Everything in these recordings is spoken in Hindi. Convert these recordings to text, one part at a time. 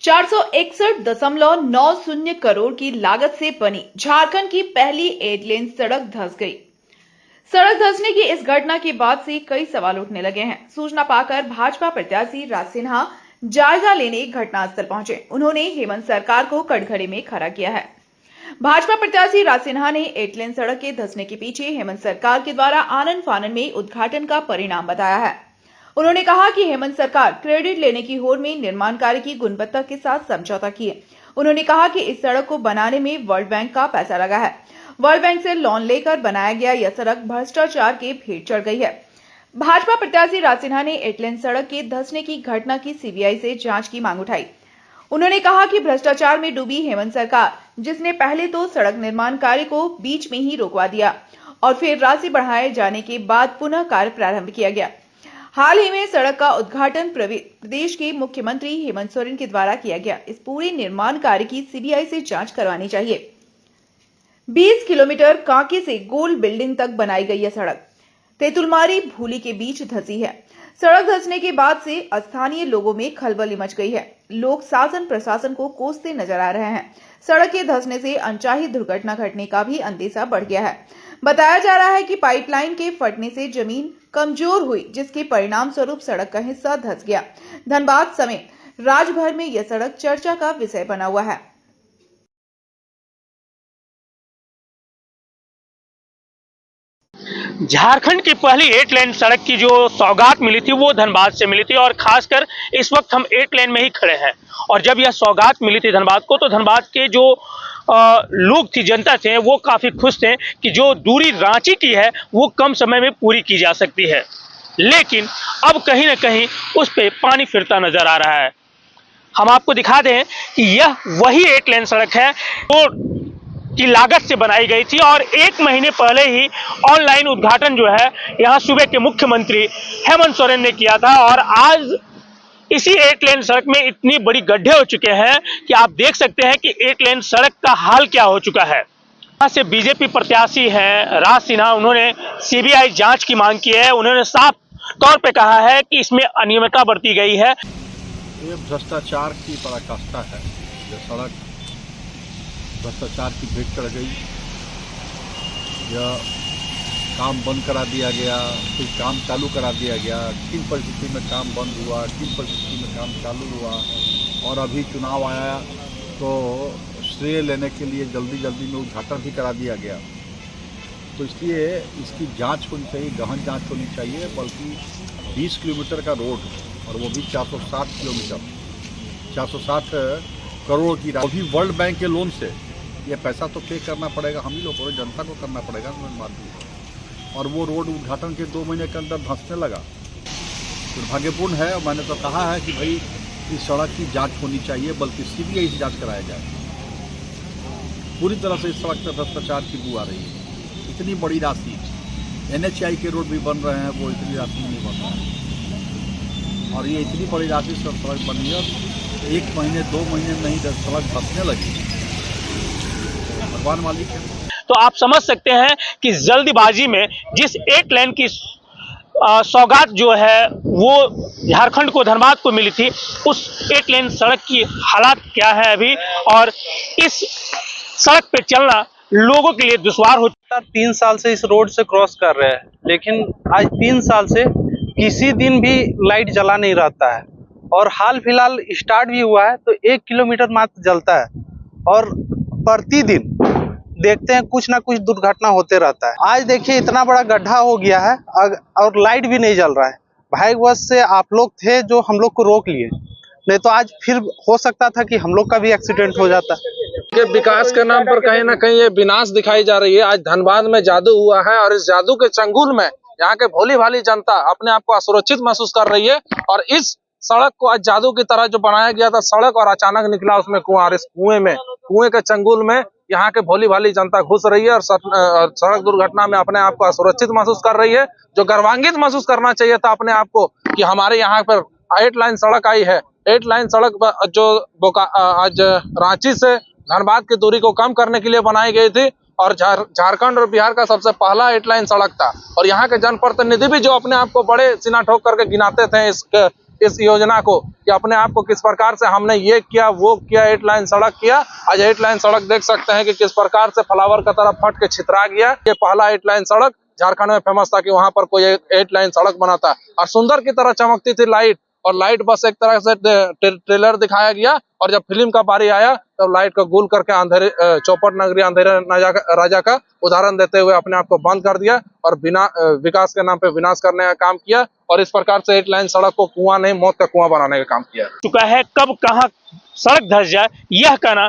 461.90 करोड़ की लागत से बनी झारखंड की पहली 8 लेन सड़क धंस गई। सड़क धंसने की इस घटना के बाद से कई सवाल उठने लगे हैं। सूचना पाकर भाजपा प्रत्याशी राज सिन्हा जायजा लेने घटनास्थल पहुंचे। उन्होंने हेमंत सरकार को कटघरे में खड़ा किया है। भाजपा प्रत्याशी राज सिन्हा ने 8 लेन सड़क के धंसने के पीछे हेमंत सरकार के द्वारा आनन फानन में उद्घाटन का परिणाम बताया है। उन्होंने कहा कि हेमंत सरकार क्रेडिट लेने की होड़ में निर्माण कार्य की गुणवत्ता के साथ समझौता किए। उन्होंने कहा कि इस सड़क को बनाने में वर्ल्ड बैंक का पैसा लगा है। वर्ल्ड बैंक से लोन लेकर बनाया गया यह सड़क भ्रष्टाचार के भेंट चढ़ गई है। भाजपा प्रत्याशी राज सिन्हा ने 8 लेन सड़क के धंसने की घटना की सीबीआई से जांच की मांग उठाई। उन्होंने कहा कि भ्रष्टाचार में डूबी हेमंत सरकार, जिसने पहले तो सड़क निर्माण कार्य को बीच में ही रोकवा दिया और फिर राशि बढ़ाए जाने के बाद पुनः कार्य प्रारंभ किया गया। हाल ही में सड़क का उद्घाटन प्रदेश के मुख्यमंत्री हेमंत सोरेन के द्वारा किया गया। इस पूरे निर्माण कार्य की सीबीआई से जांच करवानी चाहिए। 20 किलोमीटर कांके से गोल बिल्डिंग तक बनाई गई यह सड़क तेतुलमारी भूली के बीच धंसी है। सड़क धंसने के बाद से स्थानीय लोगों में खलबली मच गई है। लोग शासन प्रशासन को कोसते नजर आ रहे हैं। सड़क के धंसने से अनचाही दुर्घटना घटने का भी अंदेशा बढ़ गया है। बताया जा रहा है कि पाइपलाइन के फटने से जमीन कमजोर हुई, जिसके परिणाम स्वरूप सड़क का हिस्सा धंस गया। धनबाद समेत राज्य भर में यह सड़क चर्चा का विषय बना हुआ है। झारखंड की पहली 8 लेन सड़क की जो सौगात मिली थी वो धनबाद से मिली थी और खासकर इस वक्त हम 8 लेन में ही खड़े हैं। और जब यह सौगात मिली थी धनबाद को, तो धनबाद के जो लोग थी, जनता थे, वो काफ़ी खुश थे कि जो दूरी रांची की है वो कम समय में पूरी की जा सकती है। लेकिन अब कहीं ना कहीं उस पर पानी फिरता नजर आ रहा है। हम आपको दिखा दें कि यह वही 8 लेन सड़क है जो की लागत से बनाई गई थी और 1 महीने पहले ही ऑनलाइन उद्घाटन जो है यहाँ सूबे के मुख्यमंत्री हेमंत सोरेन ने किया था। और आज इसी 8 लेन सड़क में इतनी बड़ी गड्ढे हो चुके हैं कि आप देख सकते हैं कि 8 लेन सड़क का हाल क्या हो चुका है। यहाँ से बीजेपी प्रत्याशी हैं राज सिन्हा, उन्होंने सीबीआई जांच की मांग की है। उन्होंने साफ तौर पे कहा है कि इसमें अनियमितता बरती गई है। ये भ्रष्टाचार की पराकाष्ठा है। यह सड़क भ्रष्टाचार की भेंट चढ़ गई। यह काम बंद करा दिया गया, फिर काम चालू करा दिया गया। किन परिस्थिति में काम बंद हुआ, किन परिस्थिति में काम चालू हुआ, और अभी चुनाव आया तो श्रेय लेने के लिए जल्दी में उद्घाटन भी करा दिया गया। तो इसलिए इसकी जांच होनी चाहिए, गहन जांच होनी चाहिए। बल्कि 20 किलोमीटर का रोड और वो भी 460 किलोमीटर, 460 करोड़ की, वो भी वर्ल्ड बैंक के लोन से। ये पैसा तो पे करना पड़ेगा, हम ही लोगों को, जनता को करना पड़ेगा माध्यम। और वो रोड उद्घाटन के 2 महीने के अंदर धंसने लगा। दुर्भाग्यपूर्ण है। और मैंने तो कहा है कि भाई इस सड़क की जांच होनी चाहिए, बल्कि सीबीआई से जांच कराया जाए। पूरी तरह से इस सड़क पर भ्रष्टाचार की बू आ रही है। इतनी बड़ी राशि, NHI के रोड भी बन रहे हैं, वो इतनी राशि नहीं बन रहा है। और ये इतनी बड़ी राशि से सड़क बनी है, 1 महीने 2 महीने नहीं सड़क धंसने लगी। भगवान मालिक है। तो आप समझ सकते हैं कि जल्दबाजी में जिस 8 लेन की सौगात जो है वो झारखंड को, धनबाद को मिली थी, उस 8 लेन सड़क की हालात क्या है अभी, और इस सड़क पे चलना लोगों के लिए दुश्वार होता। 3 साल से इस रोड से क्रॉस कर रहे हैं, लेकिन आज 3 साल से किसी दिन भी लाइट जला नहीं रहता है। और हाल फिलहाल स्टार्ट भी हुआ है तो 1 किलोमीटर मात्र जलता है। और प्रतिदिन देखते हैं कुछ ना कुछ दुर्घटना होते रहता है। आज देखिए इतना बड़ा गड्ढा हो गया है और लाइट भी नहीं जल रहा है। भाग्यवश से आप लोग थे जो हम लोग को रोक लिए, नहीं तो आज फिर हो सकता था कि हम लोग का भी एक्सीडेंट हो जाता। के विकास के नाम पर कहीं ना कहीं ये विनाश दिखाई जा रही है। आज धनबाद में जादू हुआ है और इस जादू के चंगुल में यहाँ के भोली भाली जनता अपने आप को असुरक्षित महसूस कर रही है। और इस सड़क को आज जादू की तरह जो बनाया गया था सड़क, और अचानक निकला उसमें कुआं, और इस कुएं के चंगुल में यहाँ के भोली भाली जनता घुस रही है और सड़क दुर्घटना में अपने आप को असुरक्षित महसूस कर रही है। जो गर्वान्वित महसूस करना चाहिए था अपने आप को कि हमारे यहाँ पर 8 लाइन सड़क आई है। 8 लाइन सड़क जो आज रांची से धनबाद की दूरी को कम करने के लिए बनाई गई थी और झारखंड और बिहार का सबसे पहला 8 लाइन सड़क था। और यहाँ के जनप्रतिनिधि भी जो अपने आप को बड़े सीना ठोक करके गिनाते थे इस योजना को कि अपने आप को किस प्रकार से हमने ये किया वो किया, 8 लाइन सड़क किया। आज 8 लाइन सड़क देख सकते हैं कि किस प्रकार से फ्लावर का तरफ फट के छितरा गया। ये पहला 8 लाइन सड़क झारखंड में फेमस था कि वहां पर कोई 8 लाइन सड़क बना था और सुंदर की तरह चमकती थी लाइट, और लाइट बस एक तरह से ट्रेलर दिखाया गया, और जब फिल्म का बारी आया तब लाइट को गुल करके अंधेरे चौपट नगरी अंधेरे राजा का उदाहरण देते हुए अपने आप को बंद कर दिया और बिना विकास के नाम पे विनाश करने का काम किया। और इस प्रकार से 8 लाइन सड़क को कुआं नहीं मौत का कुआं बनाने का काम किया चुका है। कब कहां सड़क धंस जाए यह कहना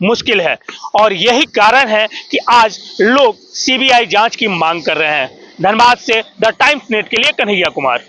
मुश्किल है, और यही कारण है कि आज लोग सीबीआई जांच की मांग कर रहे हैं। धनबाद से द टाइम्स नेट के लिए कन्हैया कुमार।